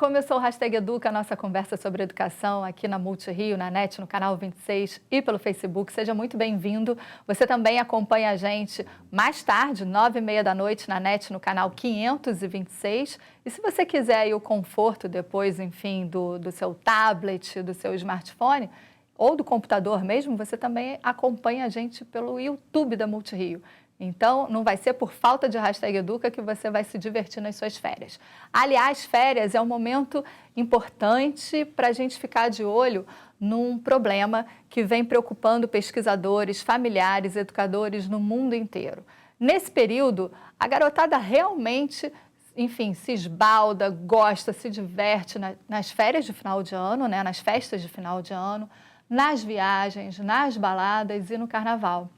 começou o Hashtag Educa, a nossa conversa sobre educação aqui na Multirio, na NET, no canal 26 e pelo Facebook. Seja muito bem-vindo. Você também acompanha a gente mais tarde, 9h30 da noite, na NET, no canal 526. E se você quiser aí o conforto depois, enfim, do seu tablet, do seu smartphone ou do computador mesmo, você também acompanha a gente pelo YouTube da Multirio. Então, não vai ser por falta de Hashtag Educa que você vai se divertir nas suas férias. Aliás, férias é um momento importante para a gente ficar de olho num problema que vem preocupando pesquisadores, familiares, educadores no mundo inteiro. Nesse período, a garotada realmente, enfim, se esbalda, gosta, se diverte nas férias de final de ano, né, nas festas de final de ano, nas viagens, nas baladas e no carnaval.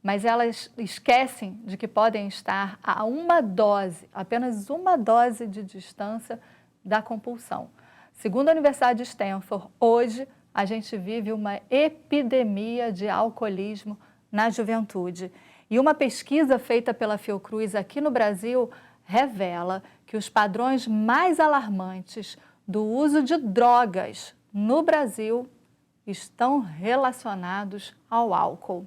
Mas elas esquecem de que podem estar a uma dose, apenas uma dose de distância da compulsão. Segundo a Universidade de Stanford, hoje a gente vive uma epidemia de alcoolismo na juventude. E uma pesquisa feita pela Fiocruz aqui no Brasil revela que os padrões mais alarmantes do uso de drogas no Brasil estão relacionados ao álcool.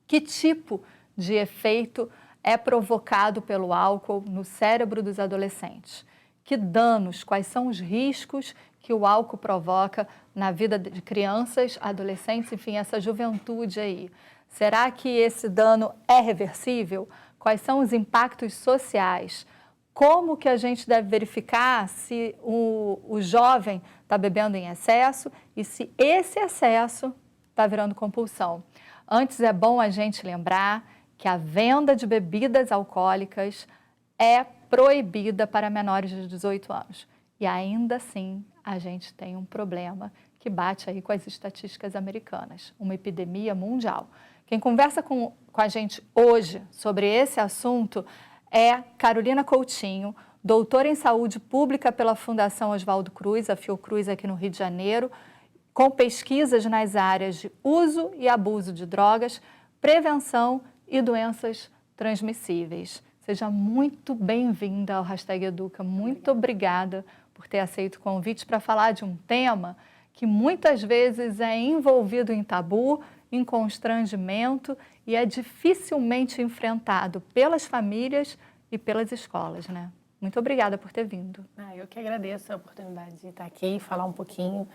Que tipo de efeito é provocado pelo álcool no cérebro dos adolescentes? Que danos, quais são os riscos que o álcool provoca na vida de crianças, adolescentes, enfim, essa juventude aí? Será que esse dano é reversível? Quais são os impactos sociais? Como que a gente deve verificar se o jovem está bebendo em excesso e se esse excesso está virando compulsão? Antes é bom a gente lembrar que a venda de bebidas alcoólicas é proibida para menores de 18 anos. E ainda assim a gente tem um problema que bate aí com as estatísticas americanas, uma epidemia mundial. Quem conversa com a gente hoje sobre esse assunto é Carolina Coutinho, doutora em saúde pública pela Fundação Oswaldo Cruz, a Fiocruz aqui no Rio de Janeiro, com pesquisas nas áreas de uso e abuso de drogas, prevenção e doenças transmissíveis. Seja muito bem-vinda ao Hashtag Educa. Muito obrigada por ter aceito o convite para falar de um tema que muitas vezes é envolvido em tabu, em constrangimento e é dificilmente enfrentado pelas famílias e pelas escolas, né? Muito obrigada por ter vindo. Eu que agradeço a oportunidade de estar aqui e falar um pouquinho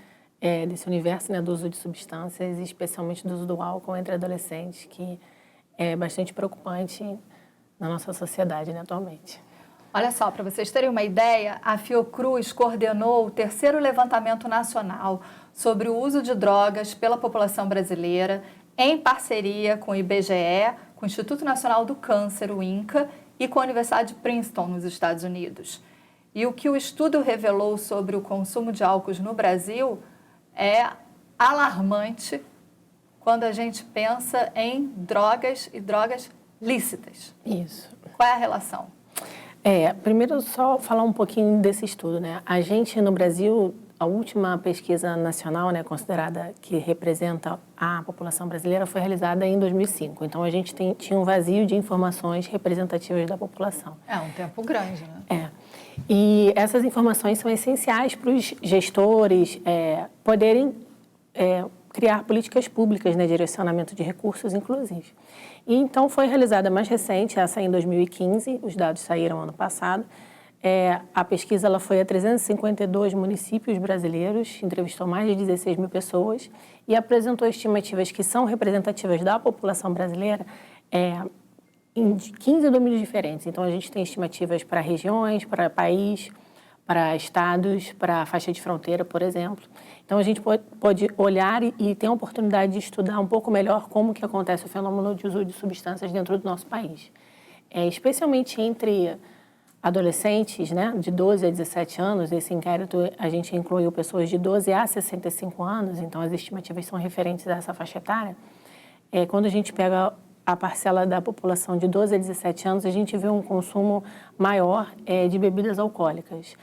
desse universo, né, do uso de substâncias, e especialmente do uso do álcool entre adolescentes, que é bastante preocupante na nossa sociedade, né, atualmente. Olha só, para vocês terem uma ideia, a Fiocruz coordenou o 3º levantamento nacional sobre o uso de drogas pela população brasileira, em parceria com o IBGE, com o Instituto Nacional do Câncer, o INCA, e com a Universidade de Princeton, nos Estados Unidos. E o que o estudo revelou sobre o consumo de álcool no Brasil é alarmante quando a gente pensa em drogas e drogas lícitas. Isso. Qual é a relação? Primeiro, só falar um pouquinho desse estudo, né? A gente, no Brasil, a última pesquisa nacional, né, considerada que representa a população brasileira, foi realizada em 2005. Então, a gente tinha um vazio de informações representativas da população. É um tempo grande, né? E essas informações são essenciais para os gestores poderem criar políticas públicas, né, direcionamento de recursos, inclusive. E então foi realizada a mais recente, essa em 2015, os dados saíram ano passado. A pesquisa ela foi a 352 municípios brasileiros, entrevistou mais de 16 mil pessoas e apresentou estimativas que são representativas da população brasileira em 15 domínios diferentes. Então, a gente tem estimativas para regiões, para país, para estados, para faixa de fronteira, por exemplo. Então, a gente pode olhar e ter a oportunidade de estudar um pouco melhor como que acontece o fenômeno de uso de substâncias dentro do nosso país. Especialmente entre adolescentes, né, de 12 a 17 anos, esse inquérito a gente incluiu pessoas de 12 a 65 anos, então as estimativas são referentes a essa faixa etária. Quando a gente pega a parcela da população de 12 a 17 anos, a gente vê um consumo maior de bebidas alcoólicas.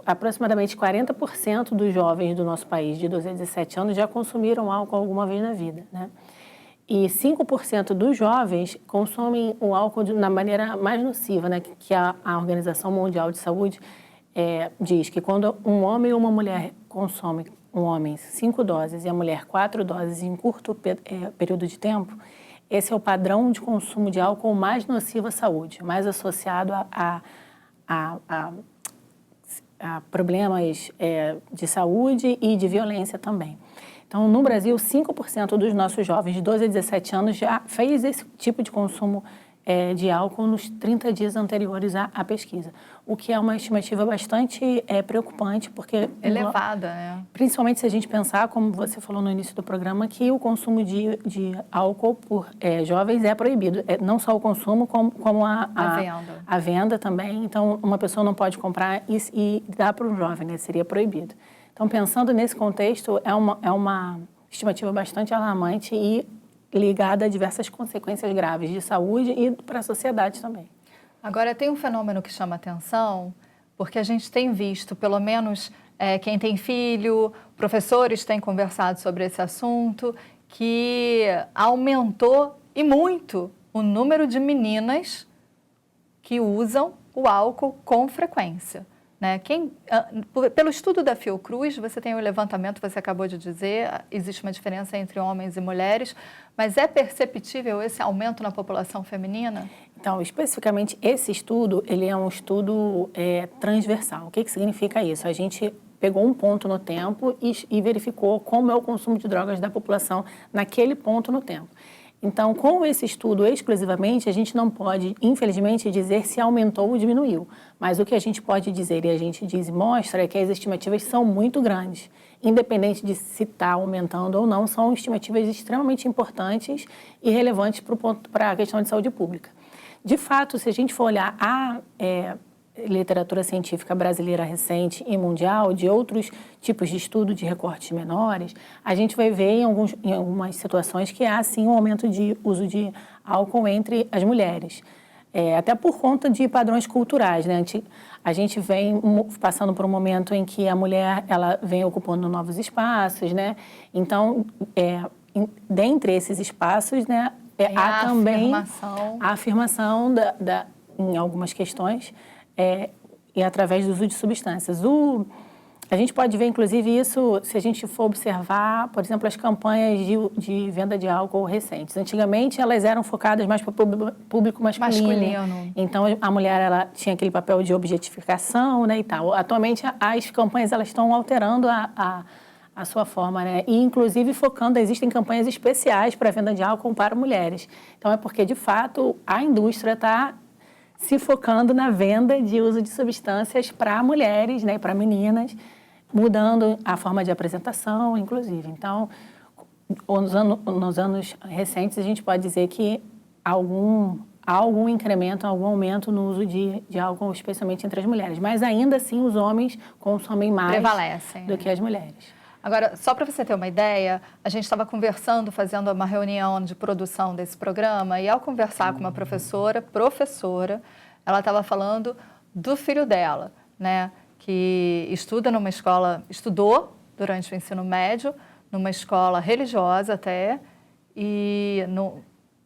Aproximadamente 40% dos jovens do nosso país, de 12 a 17 anos, já consumiram álcool alguma vez na vida, né? E 5% dos jovens consomem o álcool na maneira mais nociva, né, que a Organização Mundial de Saúde diz que quando um homem ou uma mulher consome, um homem 5 doses e a mulher 4 doses em curto período de tempo, esse é o padrão de consumo de álcool mais nocivo à saúde, mais associado a problemas de saúde e de violência também. Então, no Brasil, 5% dos nossos jovens de 12 a 17 anos já fez esse tipo de consumo de álcool nos 30 dias anteriores à pesquisa, o que é uma estimativa bastante preocupante, porque... Elevada, né? Principalmente se a gente pensar, como você falou no início do programa, que o consumo de álcool por jovens é proibido. Não só o consumo, como a venda também. Então, uma pessoa não pode comprar e dar para um jovem, né? Seria proibido. Então, pensando nesse contexto, é uma estimativa bastante alarmante e ligada a diversas consequências graves de saúde e para a sociedade também. Agora, tem um fenômeno que chama atenção, porque a gente tem visto, pelo menos quem tem filho, professores têm conversado sobre esse assunto, que aumentou e muito o número de meninas que usam o álcool com frequência. Né? Pelo estudo da Fiocruz, você tem o levantamento, você acabou de dizer, existe uma diferença entre homens e mulheres, mas é perceptível esse aumento na população feminina? Então, especificamente, esse estudo, ele é um estudo transversal. O que significa isso? A gente pegou um ponto no tempo e verificou como é o consumo de drogas da população naquele ponto no tempo. Então, com esse estudo exclusivamente, a gente não pode, infelizmente, dizer se aumentou ou diminuiu. Mas o que a gente pode dizer, e a gente diz e mostra, é que as estimativas são muito grandes. Independente de se está aumentando ou não, são estimativas extremamente importantes e relevantes para a questão de saúde pública. De fato, se a gente for olhar a literatura científica brasileira recente e mundial, de outros tipos de estudo de recortes menores, a gente vai ver em algumas situações que há, sim, um aumento de uso de álcool entre as mulheres. Até por conta de padrões culturais, né? A gente vem passando por um momento em que a mulher ela vem ocupando novos espaços, né? Então, dentre esses espaços, né, há também a afirmação em algumas questões e através do uso de substâncias. A gente pode ver, inclusive, isso se a gente for observar, por exemplo, as campanhas de venda de álcool recentes. Antigamente, elas eram focadas mais para o público masculino. Então, a mulher ela tinha aquele papel de objetificação, né, e tal. Atualmente, as campanhas elas estão alterando a sua forma, né? E, inclusive, existem campanhas especiais para a venda de álcool para mulheres. Então, é porque, de fato, a indústria está se focando na venda de uso de substâncias para mulheres, né, para meninas, mudando a forma de apresentação, inclusive. Então, nos anos recentes, a gente pode dizer que há algum incremento, algum aumento no uso de álcool, especialmente entre as mulheres. Mas, ainda assim, os homens consomem mais do que as mulheres. Agora, só para você ter uma ideia, a gente estava conversando, fazendo uma reunião de produção desse programa, e ao conversar com uma professora, ela estava falando do filho dela, né, que estudou durante o ensino médio, numa escola religiosa até, e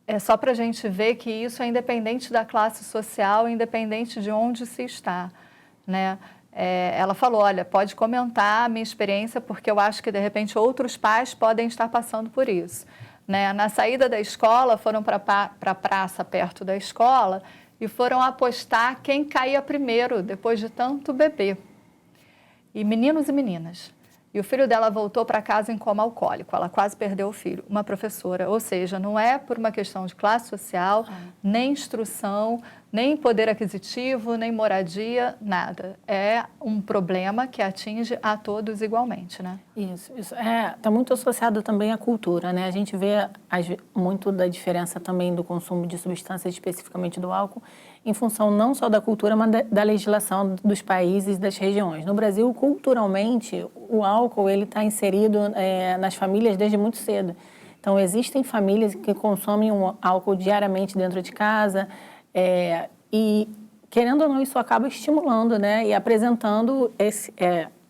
é só para a gente ver que isso é independente da classe social, independente de onde se está, né? Ela falou, olha, pode comentar a minha experiência, porque eu acho que, de repente, outros pais podem estar passando por isso. Né? Na saída da escola, foram para a praça perto da escola e foram apostar quem caía primeiro, depois de tanto beber. E meninos e meninas. E o filho dela voltou para casa em coma alcoólico, ela quase perdeu o filho, uma professora. Ou seja, não é por uma questão de classe social, nem instrução, nem poder aquisitivo, nem moradia, nada. É um problema que atinge a todos igualmente, né? Isso está muito associado também à cultura, né? A gente vê muito da diferença também do consumo de substâncias, especificamente do álcool, em função não só da cultura, mas da legislação dos países, das regiões. No Brasil, culturalmente, o álcool ele está inserido nas famílias desde muito cedo. Então, existem famílias que consomem álcool diariamente dentro de casa, e, querendo ou não, isso acaba estimulando, né, e apresentando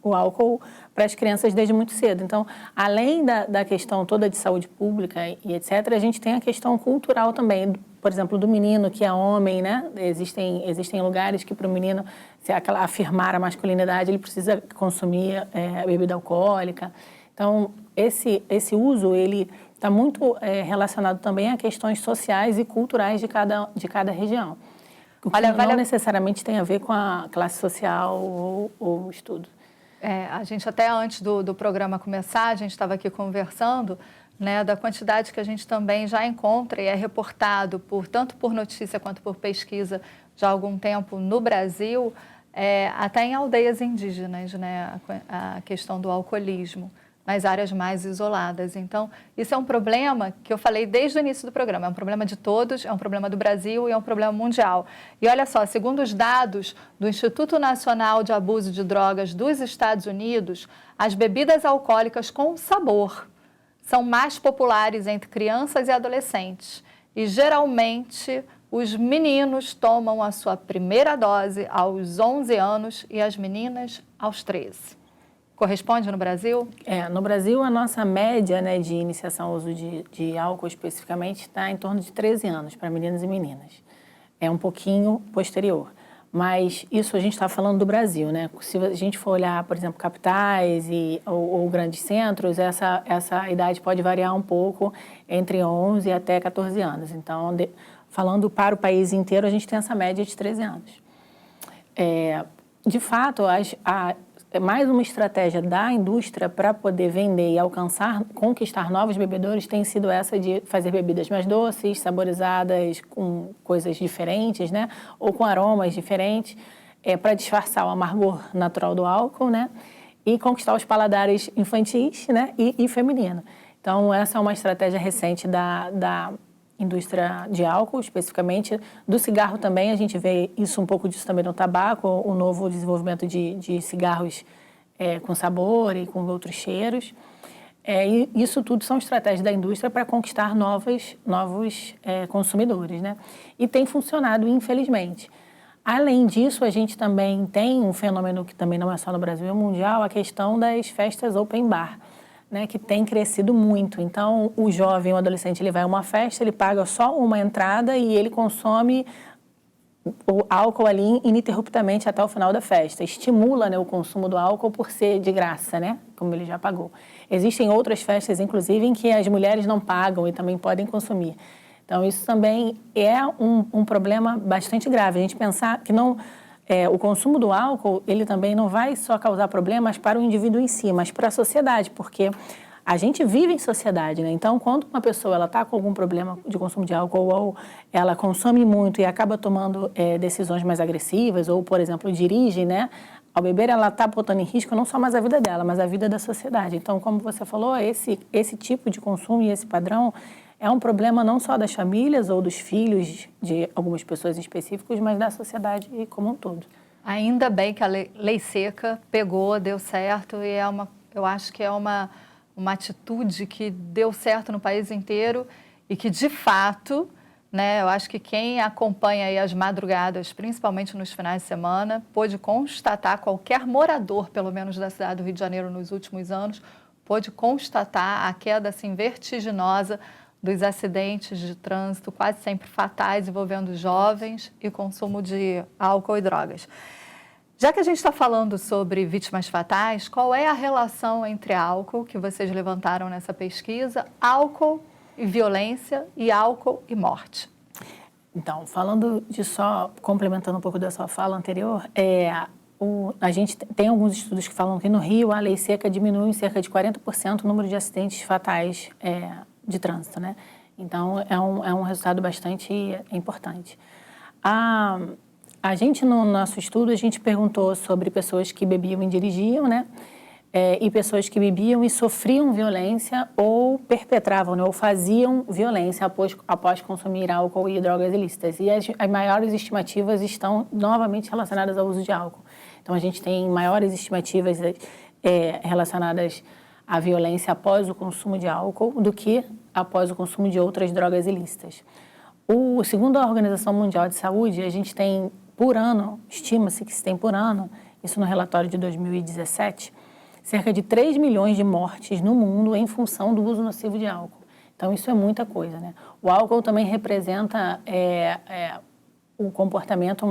o álcool para as crianças desde muito cedo. Então, além da questão toda de saúde pública e etc., a gente tem a questão cultural também, por exemplo, do menino que é homem, né? Existem lugares que para o menino se afirmar a masculinidade, ele precisa consumir bebida alcoólica. Então, esse uso, ele está muito relacionado também a questões sociais e culturais de cada região. O que não necessariamente tem a ver com a classe social ou estudo. A gente até antes do programa começar, a gente estava aqui conversando, né, da quantidade que a gente também já encontra e é reportado tanto por notícia quanto por pesquisa já há algum tempo no Brasil, até em aldeias indígenas, né, a questão do alcoolismo nas áreas mais isoladas. Então, isso é um problema que eu falei desde o início do programa, é um problema de todos, é um problema do Brasil e é um problema mundial. E olha só, segundo os dados do Instituto Nacional de Abuso de Drogas dos Estados Unidos, as bebidas alcoólicas com sabor são mais populares entre crianças e adolescentes. E, geralmente, os meninos tomam a sua primeira dose aos 11 anos e as meninas aos 13. Corresponde no Brasil? No Brasil, a nossa média, né, de iniciação ao uso de álcool especificamente está em torno de 13 anos para meninos e meninas. É um pouquinho posterior. Mas isso a gente está falando do Brasil, né? Se a gente for olhar, por exemplo, capitais ou grandes centros, essa idade pode variar um pouco entre 11 até 14 anos. Então, falando para o país inteiro, a gente tem essa média de 13 anos. De fato, mais uma estratégia da indústria para poder vender e conquistar novos bebedores tem sido essa de fazer bebidas mais doces, saborizadas, com coisas diferentes, né? Ou com aromas diferentes, para disfarçar o amargor natural do álcool, né? E conquistar os paladares infantis, né? E feminino. Então, essa é uma estratégia recente da indústria de álcool, especificamente do cigarro também. A gente vê isso um pouco disso também no tabaco, o novo desenvolvimento de cigarros com sabor e com outros cheiros. E isso tudo são estratégias da indústria para conquistar novos consumidores, né? E tem funcionado, infelizmente. Além disso, a gente também tem um fenômeno que também não é só no Brasil, é mundial, a questão das festas open bar, né, que tem crescido muito. Então, o jovem, o adolescente, ele vai a uma festa, ele paga só uma entrada e ele consome o álcool ali ininterruptamente até o final da festa. Estimula, né, o consumo do álcool por ser de graça, né, como ele já pagou. Existem outras festas, inclusive, em que as mulheres não pagam e também podem consumir. Então, isso também é um problema bastante grave. A gente pensar que o consumo do álcool, ele também não vai só causar problemas para o indivíduo em si, mas para a sociedade, porque a gente vive em sociedade, né? Então, quando uma pessoa está com algum problema de consumo de álcool ou ela consome muito e acaba tomando decisões mais agressivas ou, por exemplo, dirige, né? Ao beber, ela está botando em risco não só mais a vida dela, mas a vida da sociedade. Então, como você falou, esse tipo de consumo e esse padrão é um problema não só das famílias ou dos filhos de algumas pessoas específicas, mas da sociedade como um todo. Ainda bem que a lei seca pegou, deu certo, e eu acho que é uma atitude que deu certo no país inteiro e que, de fato, né, eu acho que quem acompanha aí as madrugadas, principalmente nos finais de semana, pôde constatar, qualquer morador, pelo menos da cidade do Rio de Janeiro nos últimos anos, pôde constatar a queda assim, vertiginosa dos acidentes de trânsito, quase sempre fatais, envolvendo jovens e consumo de álcool e drogas. Já que a gente está falando sobre vítimas fatais, qual é a relação entre álcool, que vocês levantaram nessa pesquisa, álcool e violência e álcool e morte? Então, complementando um pouco da sua fala anterior, a gente tem alguns estudos que falam que no Rio a lei seca diminui em cerca de 40% o número de acidentes fatais de trânsito, né? Então, é um resultado bastante importante. A gente, no nosso estudo, a gente perguntou sobre pessoas que bebiam e dirigiam, né? E pessoas que bebiam e sofriam violência ou perpetravam, né? Ou faziam violência após consumir álcool e drogas ilícitas. E as maiores estimativas estão novamente relacionadas ao uso de álcool. Então, a gente tem maiores estimativas relacionadas à violência após o consumo de álcool do que após o consumo de outras drogas ilícitas. Segundo a Organização Mundial de Saúde, a gente tem por ano, estima-se que se tem por ano, isso no relatório de 2017, cerca de 3 milhões de mortes no mundo em função do uso nocivo de álcool. Então, isso é muita coisa, né? O álcool também representa o comportamento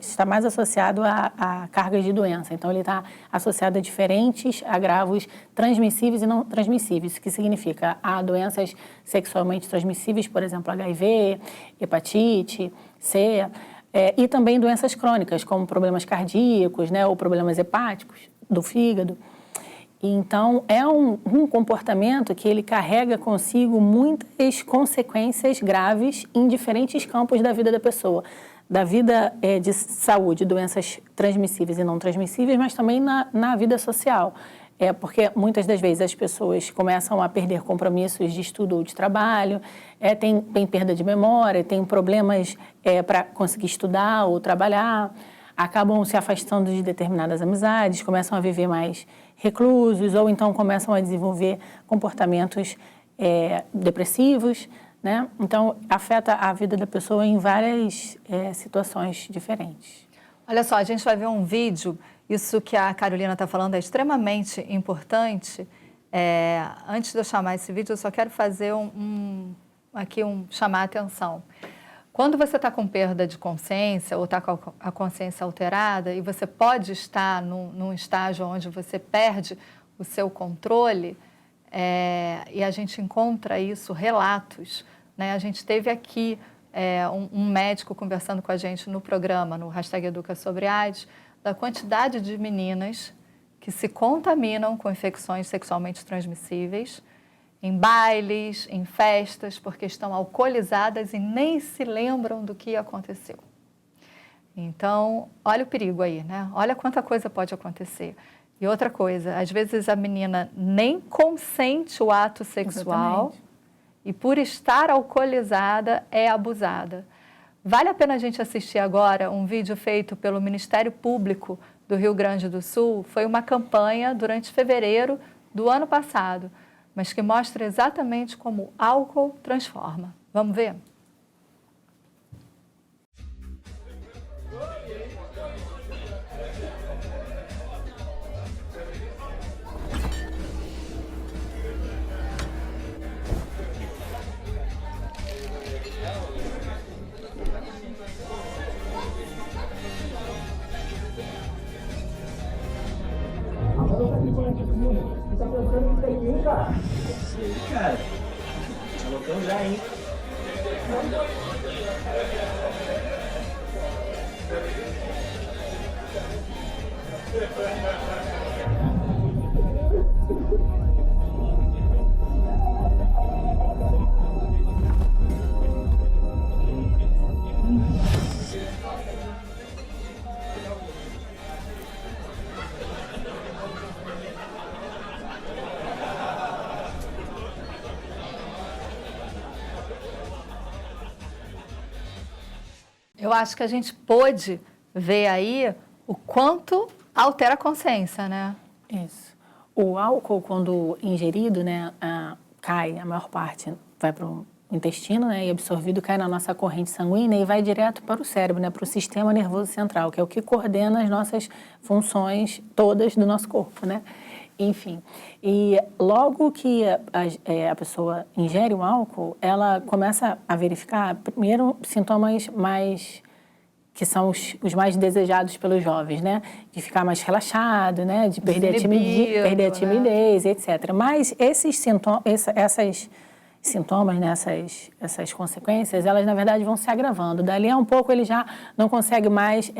está mais associado a cargas de doença. Então, ele está associado a diferentes agravos transmissíveis e não transmissíveis, o que significa a doenças sexualmente transmissíveis, por exemplo, HIV, hepatite, C, e também doenças crônicas, como problemas cardíacos, né, ou problemas hepáticos do fígado. Então, é um comportamento que ele carrega consigo muitas consequências graves em diferentes campos da vida da pessoa. Da vida de saúde, doenças transmissíveis e não transmissíveis, mas também na vida social. Porque muitas das vezes as pessoas começam a perder compromissos de estudo ou de trabalho, tem perda de memória, tem problemas para conseguir estudar ou trabalhar, acabam se afastando de determinadas amizades, começam a viver mais reclusos ou então começam a desenvolver comportamentos depressivos, né? Então, afeta a vida da pessoa em várias situações diferentes. Olha só, a gente vai ver um vídeo, isso que a Carolina está falando é extremamente importante. Antes de eu chamar esse vídeo, eu só quero fazer chamar a atenção. Quando você está com perda de consciência ou está com a consciência alterada e você pode estar num estágio onde você perde o seu controle, e a gente encontra isso, relatos, né? A gente teve aqui um médico conversando com a gente no programa, no #EducaSobreAIDS, da quantidade de meninas que se contaminam com infecções sexualmente transmissíveis, em bailes, em festas, porque estão alcoolizadas e nem se lembram do que aconteceu. Então, olha o perigo aí, né? Olha quanta coisa pode acontecer. E outra coisa, às vezes a menina nem consente o ato sexual. Exatamente. E por estar alcoolizada é abusada. Vale a pena a gente assistir agora um vídeo feito pelo Ministério Público do Rio Grande do Sul. Foi uma campanha durante fevereiro do ano passado, mas que mostra exatamente como o álcool transforma. Vamos ver? Tá pensando que tem ninguém, cara? Sim, cara. Tá lotando já, hein? Eu acho que a gente pôde ver aí o quanto altera a consciência, né? Isso. O álcool, quando ingerido, né, cai, a maior parte vai para o intestino, né, e absorvido, cai na nossa corrente sanguínea e vai direto para o cérebro, né, para o sistema nervoso central, que é o que coordena as nossas funções todas do nosso corpo, né? Enfim, e logo que a pessoa ingere o álcool, ela começa a verificar, primeiro, sintomas que são os mais desejados pelos jovens, né? De ficar mais relaxado, né? De perder a timidez, né? Etc. Mas esses sintomas, né? essas consequências, elas, na verdade, vão se agravando. Dali a um pouco, ele já não consegue mais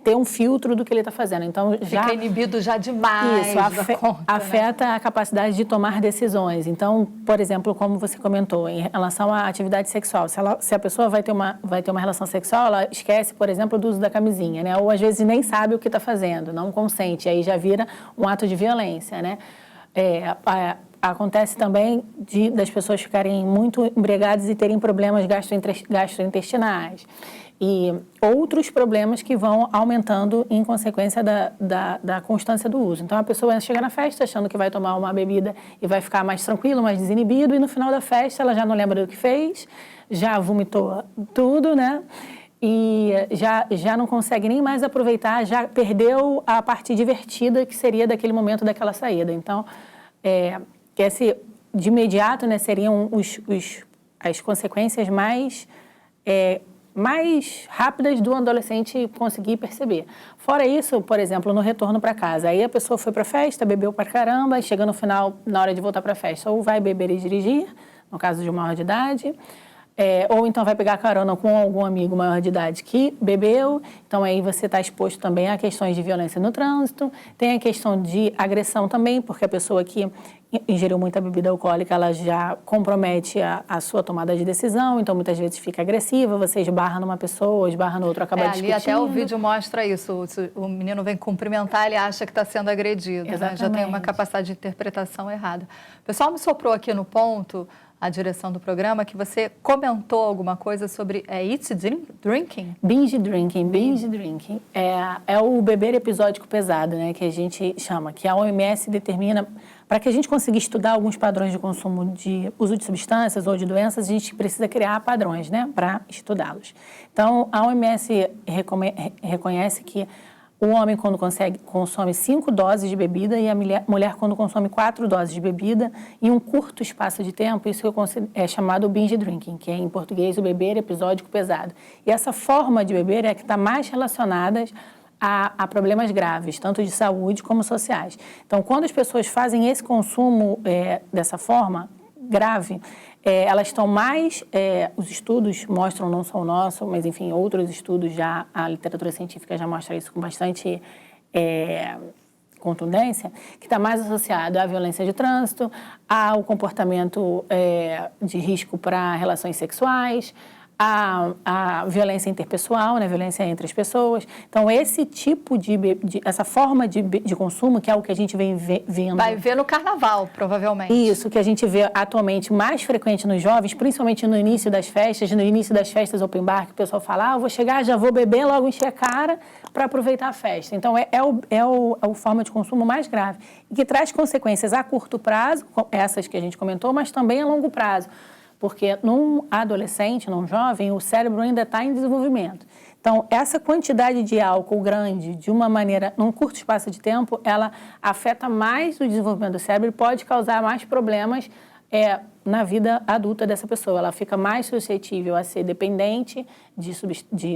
ter um filtro do que ele está fazendo. Então, fica inibido já demais. Isso, afeta, né, a capacidade de tomar decisões. Então, por exemplo, como você comentou, em relação à atividade sexual, se a pessoa vai ter uma relação sexual, ela esquece, por exemplo, do uso da camisinha, né? Ou às vezes nem sabe o que está fazendo, não consente, aí já vira um ato de violência, né? Acontece também das pessoas ficarem muito embriagadas e terem problemas gastrointestinais. E outros problemas que vão aumentando em consequência da constância do uso. Então, a pessoa chega na festa achando que vai tomar uma bebida e vai ficar mais tranquilo, mais desinibido, e no final da festa ela já não lembra do que fez, já vomitou tudo, né? e já não consegue nem mais aproveitar, já perdeu a parte divertida que seria daquele momento, daquela saída. Então, de imediato, né, seriam as consequências mais rápidas do adolescente conseguir perceber. Fora isso, por exemplo, no retorno para casa, aí a pessoa foi para a festa, bebeu pra caramba, chega no final, na hora de voltar para a festa, ou vai beber e dirigir, no caso de um maior de idade, ou então vai pegar carona com algum amigo maior de idade que bebeu, então aí você está exposto também a questões de violência no trânsito, tem a questão de agressão também, porque a pessoa que ingeriu muita bebida alcoólica, ela já compromete a sua tomada de decisão, então muitas vezes fica agressiva, você esbarra numa pessoa, esbarra no outro, acaba discutindo. Ali até o vídeo mostra isso, o menino vem cumprimentar, ele acha que está sendo agredido, né? Já tem uma capacidade de interpretação errada. O pessoal me soprou aqui no ponto, a direção do programa, que você comentou alguma coisa sobre eat drinking? Binge drinking. É o beber episódico pesado, né, que a gente chama, que a OMS determina. Para que a gente consiga estudar alguns padrões de consumo de uso de substâncias ou de doenças, a gente precisa criar padrões, né, para estudá-los. Então, a OMS reconhece que o homem, quando consome 5 doses de bebida e a mulher, quando consome 4 doses de bebida em um curto espaço de tempo, isso é chamado binge drinking, que é, em português, o beber episódico pesado. E essa forma de beber é a que está mais relacionada a problemas graves, tanto de saúde como sociais. Então, quando as pessoas fazem esse consumo dessa forma grave, elas estão mais, os estudos mostram, não só o nosso, mas enfim, outros estudos já, a literatura científica já mostra isso com bastante contundência, que está mais associado à violência de trânsito, ao comportamento de risco para relações sexuais, a violência interpessoal, né, violência entre as pessoas. Então, esse tipo essa forma de consumo, que é o que a gente vem vendo... Vai ver no carnaval, provavelmente. Isso, que a gente vê atualmente mais frequente nos jovens, principalmente no início das festas open bar, que o pessoal fala, eu vou chegar, já vou beber, logo encher a cara para aproveitar a festa. Então, é a forma de consumo mais grave e que traz consequências a curto prazo, essas que a gente comentou, mas também a longo prazo. Porque num adolescente, num jovem, o cérebro ainda está em desenvolvimento. Então, essa quantidade de álcool grande, de uma maneira, num curto espaço de tempo, ela afeta mais o desenvolvimento do cérebro e pode causar mais problemas na vida adulta dessa pessoa. Ela fica mais suscetível a ser dependente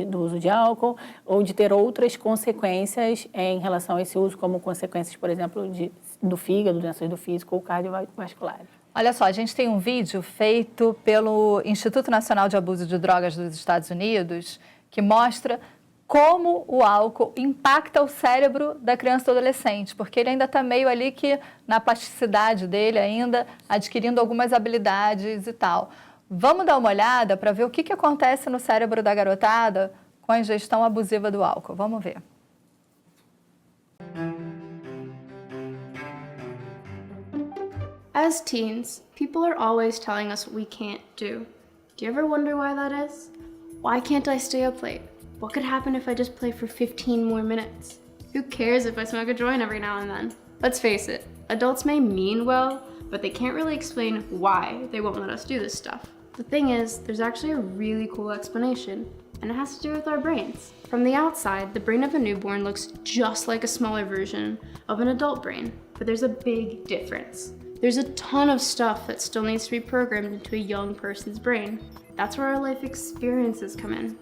do uso de álcool ou de ter outras consequências em relação a esse uso, como consequências, por exemplo, do fígado, doenças do físico ou cardiovasculares. Olha só, a gente tem um vídeo feito pelo Instituto Nacional de Abuso de Drogas dos Estados Unidos que mostra como o álcool impacta o cérebro da criança e do adolescente, porque ele ainda está meio ali que na plasticidade dele ainda, adquirindo algumas habilidades e tal. Vamos dar uma olhada para ver o que acontece no cérebro da garotada com a ingestão abusiva do álcool. Vamos ver. As teens, people are always telling us what we can't do. Do you ever wonder why that is? Why can't I stay up late? What could happen if I just play for 15 more minutes? Who cares if I smoke a joint every now and then? Let's face it, adults may mean well, but they can't really explain why they won't let us do this stuff. The thing is, there's actually a really cool explanation, and it has to do with our brains. From the outside, the brain of a newborn looks just like a smaller version of an adult brain, but there's a big difference. There's a ton of stuff that still needs to be programmed into a young person's brain. That's where our life experiences come in.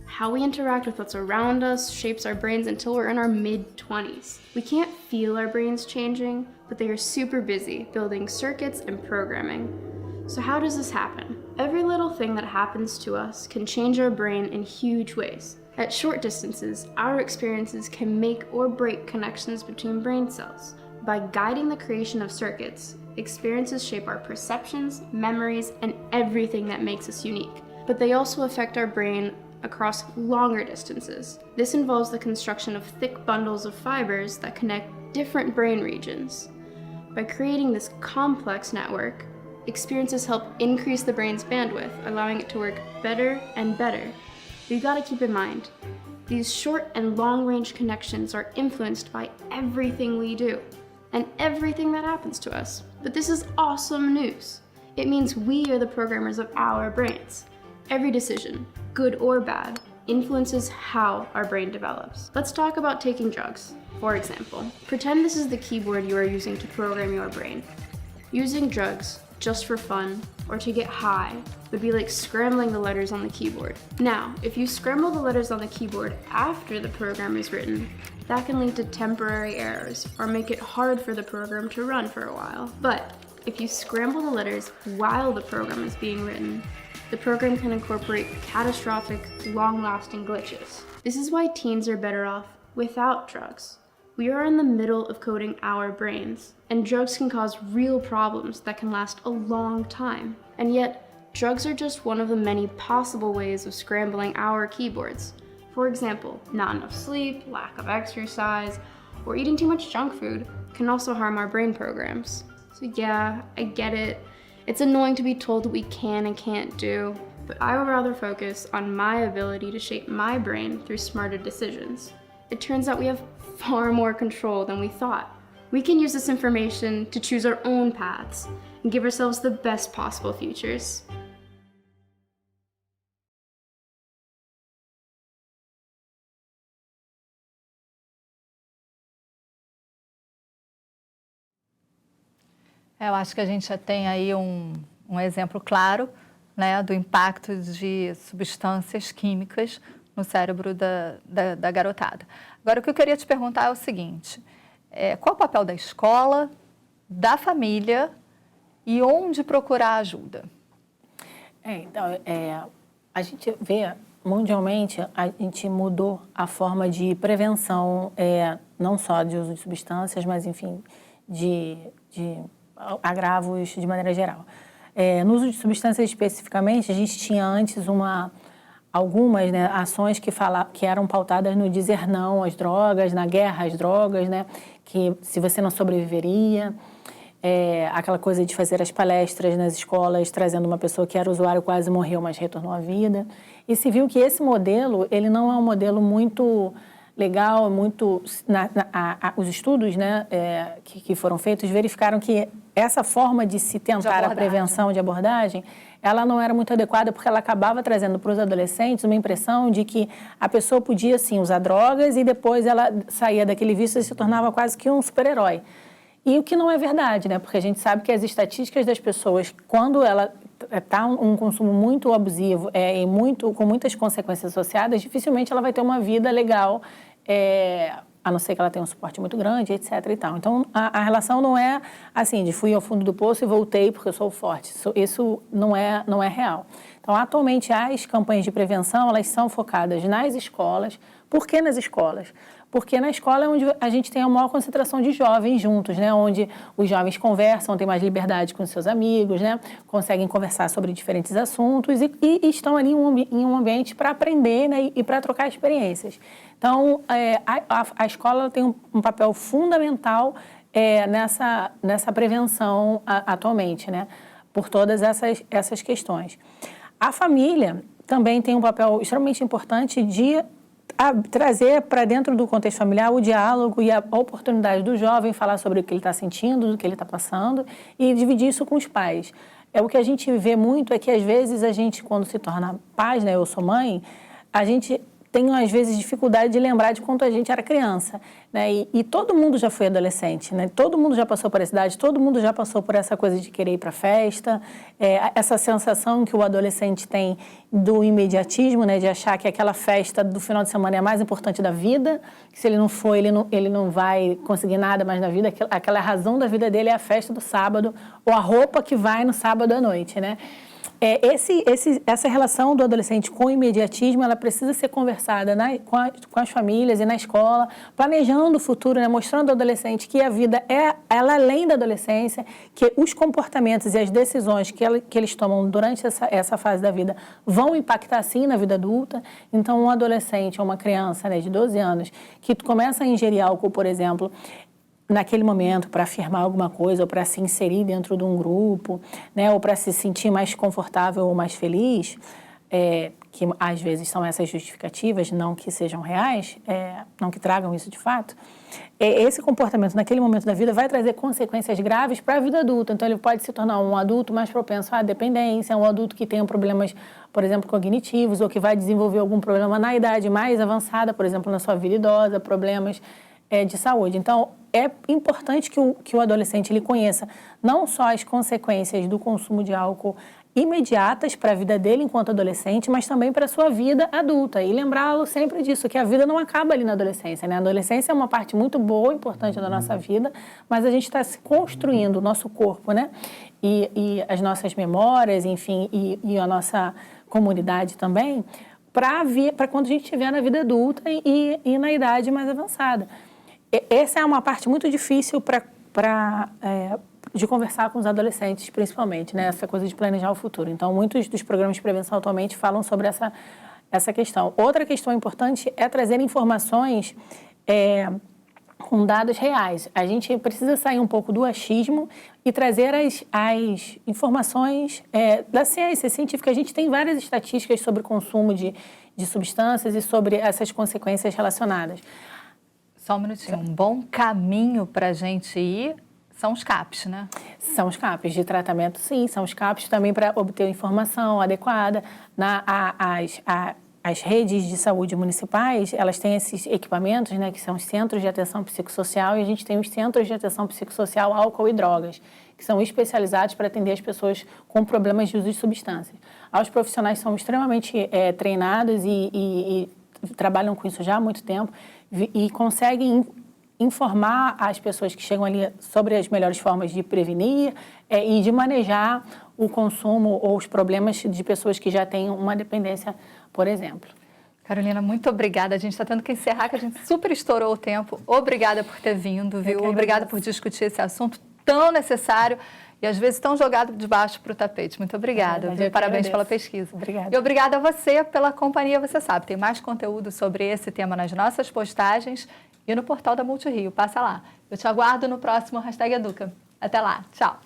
How we interact with what's around us shapes our brains until we're in our mid-20s. We can't feel our brains changing, but they are super busy building circuits and programming. So how does this happen? Every little thing that happens to us can change our brain in huge ways. At short distances, our experiences can make or break connections between brain cells. By guiding the creation of circuits, experiences shape our perceptions, memories, and everything that makes us unique. But they also affect our brain across longer distances. This involves the construction of thick bundles of fibers that connect different brain regions. By creating this complex network, experiences help increase the brain's bandwidth, allowing it to work better and better. But you gotta keep in mind, these short and long-range connections are influenced by everything we do and everything that happens to us. But this is awesome news. It means we are the programmers of our brains. Every decision, good or bad, influences how our brain develops. Let's talk about taking drugs. For example, pretend this is the keyboard you are using to program your brain. Using drugs just for fun or to get high would be like scrambling the letters on the keyboard. Now, if you scramble the letters on the keyboard after the program is written, that can lead to temporary errors or make it hard for the program to run for a while. But if you scramble the letters while the program is being written, the program can incorporate catastrophic, long-lasting glitches. This is why teens are better off without drugs. We are in the middle of coding our brains, and drugs can cause real problems that can last a long time. And yet, drugs are just one of the many possible ways of scrambling our keyboards. For example, not enough sleep, lack of exercise, or eating too much junk food can also harm our brain programs. So yeah, I get it. It's annoying to be told what we can and can't do, but I would rather focus on my ability to shape my brain through smarter decisions. It turns out we have far more control than we thought. We can use this information to choose our own paths and give ourselves the best possible futures. Eu acho que a gente já tem aí um exemplo claro, né, do impacto de substâncias químicas no cérebro da garotada. Agora, o que eu queria te perguntar é o seguinte, qual o papel da escola, da família e onde procurar ajuda? Então, a gente vê, mundialmente, a gente mudou a forma de prevenção, não só de uso de substâncias, mas, enfim, de agravos de maneira geral. No uso de substâncias especificamente, a gente tinha antes algumas, né, ações que eram pautadas no dizer não às drogas, na guerra às drogas, né, que se você não sobreviveria, aquela coisa de fazer as palestras nas escolas, trazendo uma pessoa que era usuário, quase morreu, mas retornou à vida. E se viu que esse modelo, ele não é um modelo muito legal, muito... os estudos, né, que foram feitos verificaram que essa forma de se tentar a prevenção de abordagem, ela não era muito adequada porque ela acabava trazendo para os adolescentes uma impressão de que a pessoa podia, sim, usar drogas e depois ela saía daquele vício e se tornava quase que um super-herói. E o que não é verdade, né? Porque a gente sabe que as estatísticas das pessoas, quando ela está um consumo muito abusivo e com muitas consequências associadas, dificilmente ela vai ter uma vida legal, a não ser que ela tenha um suporte muito grande, etc. e tal. Então, a relação não é assim, de fui ao fundo do poço e voltei porque eu sou forte. Isso não é real. Então, atualmente, as campanhas de prevenção, elas são focadas nas escolas. Por que nas escolas? Porque na escola é onde a gente tem a maior concentração de jovens juntos, né? Onde os jovens conversam, têm mais liberdade com seus amigos, né? Conseguem conversar sobre diferentes assuntos e estão ali em um ambiente para aprender, né? E para trocar experiências. Então, a escola tem um papel fundamental nessa prevenção atualmente, né? Por todas essas questões. A família também tem um papel extremamente importante de trazer para dentro do contexto familiar o diálogo e a oportunidade do jovem falar sobre o que ele está sentindo, do que ele está passando e dividir isso com os pais. O que a gente vê muito é que, às vezes, a gente, quando se torna pais, né, eu sou mãe, a gente tem, às vezes, dificuldade de lembrar de quando a gente era criança, né? E todo mundo já foi adolescente, né? Todo mundo já passou por essa idade, todo mundo já passou por essa coisa de querer ir para a festa, essa sensação que o adolescente tem do imediatismo, né? De achar que aquela festa do final de semana é a mais importante da vida, que se ele não for, ele não vai conseguir nada mais na vida, aquela razão da vida dele é a festa do sábado, ou a roupa que vai no sábado à noite, né? Essa relação do adolescente com o imediatismo, ela precisa ser conversada com as famílias e na escola, planejando o futuro, né? Mostrando ao adolescente que a vida ela além da adolescência, que os comportamentos e as decisões que eles tomam durante essa fase da vida vão impactar, sim, na vida adulta. Então, um adolescente ou uma criança, né, de 12 anos que começa a ingerir álcool, por exemplo, naquele momento, para afirmar alguma coisa, ou para se inserir dentro de um grupo, né, ou para se sentir mais confortável ou mais feliz, que às vezes são essas justificativas, não que sejam reais, não que tragam isso de fato, esse comportamento naquele momento da vida vai trazer consequências graves para a vida adulta. Então, ele pode se tornar um adulto mais propenso à dependência, um adulto que tenha problemas, por exemplo, cognitivos, ou que vai desenvolver algum problema na idade mais avançada, por exemplo, na sua vida idosa, problemas de saúde. Então, é importante que o adolescente ele conheça não só as consequências do consumo de álcool imediatas para a vida dele enquanto adolescente, mas também para a sua vida adulta. E lembrá-lo sempre disso, que a vida não acaba ali na adolescência, né? A adolescência é uma parte muito boa, importante da nossa vida, mas a gente está se construindo o nosso corpo, né? E as nossas memórias, enfim, e a nossa comunidade também, para quando a gente estiver na vida adulta e na idade mais avançada. Essa é uma parte muito difícil de conversar com os adolescentes, principalmente, né? Essa coisa de planejar o futuro. Então, muitos dos programas de prevenção atualmente falam sobre essa questão. Outra questão importante é trazer informações com dados reais. A gente precisa sair um pouco do achismo e trazer as informações da ciência científica. A gente tem várias estatísticas sobre o consumo de substâncias e sobre essas consequências relacionadas. Só um minutinho. Um bom caminho para a gente ir são os CAPs, né? São os CAPs de tratamento, sim. São os CAPs também para obter informação adequada. As redes de saúde municipais, elas têm esses equipamentos, né, que são os centros de atenção psicossocial, e a gente tem os centros de atenção psicossocial álcool e drogas, que são especializados para atender as pessoas com problemas de uso de substâncias. Os profissionais são extremamente treinados e trabalham com isso já há muito tempo e conseguem informar as pessoas que chegam ali sobre as melhores formas de prevenir e de manejar o consumo ou os problemas de pessoas que já têm uma dependência, por exemplo. Carolina, muito obrigada. A gente está tendo que encerrar, que a gente super estourou o tempo. Obrigada por ter vindo, viu? Obrigada por discutir esse assunto tão necessário e às vezes tão jogado de baixo para o tapete. Muito obrigada. Parabéns pela pesquisa. Obrigada. E obrigada a você pela companhia. Você sabe, tem mais conteúdo sobre esse tema nas nossas postagens e no portal da Multirio. Passa lá. Eu te aguardo no próximo #Educa. Até lá. Tchau.